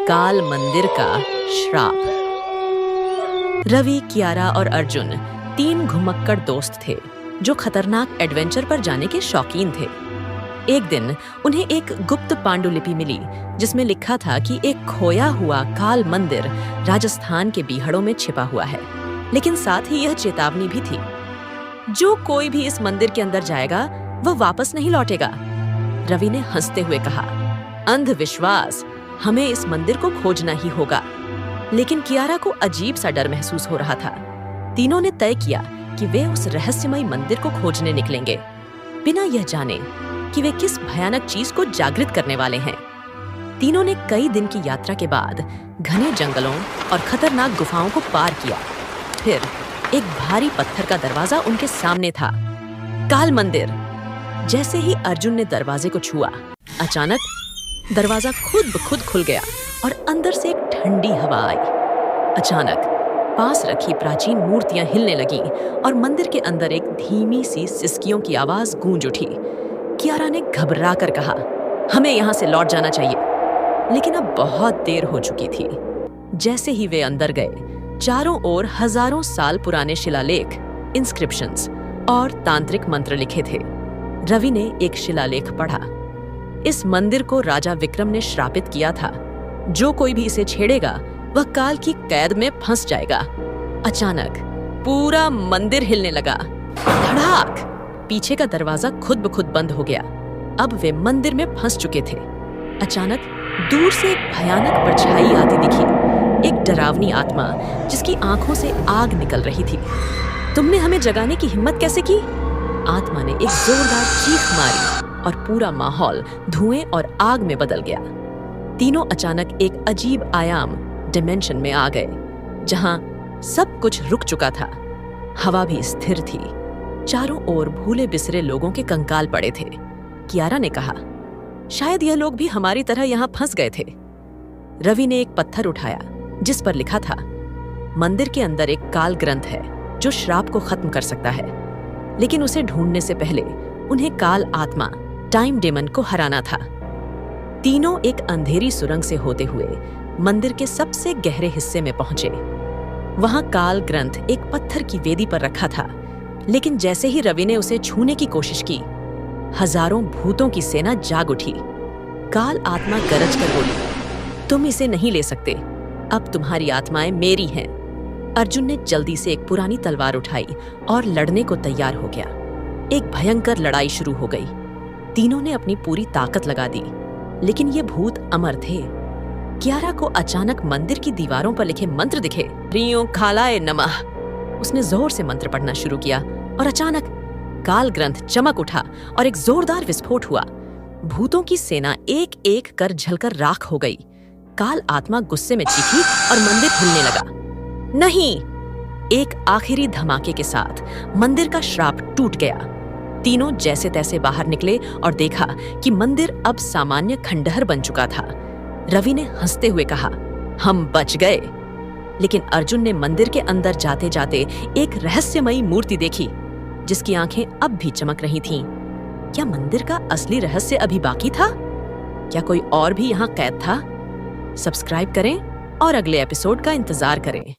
काल मंदिर का श्राप। रवि, कियारा और अर्जुन 3 घुमक्कड़ दोस्त थे जो खतरनाक एडवेंचर पर जाने के शौकीन थे। एक दिन उन्हें एक गुप्त पांडुलिपि मिली जिसमें लिखा था कि एक खोया हुआ काल मंदिर राजस्थान के बीहड़ों में छिपा हुआ है, लेकिन साथ ही यह चेतावनी भी थी, जो कोई भी इस मंदिर के अंदर जाएगा वह वापस नहीं लौटेगा। रवि ने हंसते हुए कहा, अंधविश्वास, हमें इस मंदिर को खोजना ही होगा। लेकिन कियारा को अजीब सा डर महसूस हो रहा था। तीनों ने तय किया कि वे उस रहस्यमयी मंदिर को खोजने निकलेंगे, बिना यह जाने कि वे किस भयानक चीज को जागृत करने वाले हैं। तीनों ने कई दिन की यात्रा के बाद घने जंगलों और खतरनाक गुफाओं को पार किया। फिर एक भारी पत्थर का दरवाजा उनके सामने था। काल मंदिर। जैसे ही अर्जुन ने दरवाजे को छुआ, अचानक दरवाजा खुद ब खुद खुल गया और अंदर से एक ठंडी हवा आई। अचानक पास रखी प्राचीन मूर्तियां हिलने लगीं और मंदिर के अंदर एक धीमी सी सिसकियों की आवाज गूंज उठी। कियारा ने घबरा कर कहा, हमें यहाँ से लौट जाना चाहिए। लेकिन अब बहुत देर हो चुकी थी। जैसे ही वे अंदर गए, चारों ओर हजारों साल पुराने शिलालेख, इंस्क्रिप्शंस और तांत्रिक मंत्र लिखे थे। रवि ने एक शिलालेख पढ़ा। इस मंदिर को राजा विक्रम ने श्रापित किया था। जो कोई भी इसे छेड़ेगा वह काल की कैद में फंस जाएगा। अचानक पूरा मंदिर हिलने लगा। धड़ाक! पीछे का दरवाजा खुद ब खुद बंद हो गया। अब वे मंदिर में फंस चुके थे। अचानक दूर से एक भयानक परछाई आती दिखी, एक डरावनी आत्मा जिसकी आंखों से आग निकल रही थी। तुमने हमें जगाने की हिम्मत कैसे की? आत्मा ने एक जोरदार चीख मारी और पूरा माहौल धुएं और आग में बदल गया। तीनों अचानक एक अजीब आयाम, डिमेंशन में आ गए, जहां सब कुछ रुक चुका था। हवा भी स्थिर थी। चारों ओर भूले बिसरे लोगों के कंकाल पड़े थे। कियारा ने कहा, शायद यह लोग भी हमारी तरह यहां फंस गए थे। रवि ने एक पत्थर उठाया जिस पर लिखा था, मंदिर के अंदर एक काल ग्रंथ है जो श्राप को खत्म कर सकता है, लेकिन उसे ढूंढने से पहले उन्हें काल आत्मा टाइम डेमन को हराना था। तीनों एक अंधेरी सुरंग से होते हुए मंदिर के सबसे गहरे हिस्से में पहुंचे। वहां काल ग्रंथ एक पत्थर की वेदी पर रखा था, लेकिन जैसे ही रवि ने उसे छूने की कोशिश की, हजारों भूतों की सेना जाग उठी। काल आत्मा गरज कर बोली, तुम इसे नहीं ले सकते, अब तुम्हारी आत्माएं मेरी हैं। अर्जुन ने जल्दी से एक पुरानी तलवार उठाई और लड़ने को तैयार हो गया। एक भयंकर लड़ाई शुरू हो गई। तीनों ने अपनी पूरी ताकत लगा दी, लेकिन ये भूत अमर थे। कियारा को अचानक मंदिर की दीवारों पर लिखे मंत्र दिखे। ह्रीं कालाय नमः। उसने जोर से मंत्र पढ़ना शुरू किया और अचानक काल ग्रंथ चमक उठा और एक जोरदार विस्फोट हुआ। भूतों की सेना एक एक कर जलकर राख हो गई। काल आत्मा गुस्से में चीखी और मंदिर हिलने लगा। नहीं! एक आखिरी धमाके के साथ मंदिर का श्राप टूट गया। तीनों जैसे तैसे बाहर निकले और देखा कि मंदिर अब सामान्य खंडहर बन चुका था। रवि ने हंसते हुए कहा, हम बच गए। लेकिन अर्जुन ने मंदिर के अंदर जाते जाते एक रहस्यमयी मूर्ति देखी जिसकी आंखें अब भी चमक रही थीं। क्या मंदिर का असली रहस्य अभी बाकी था? क्या कोई और भी यहाँ कैद था? सब्सक्राइब करें और अगले एपिसोड का इंतजार करें।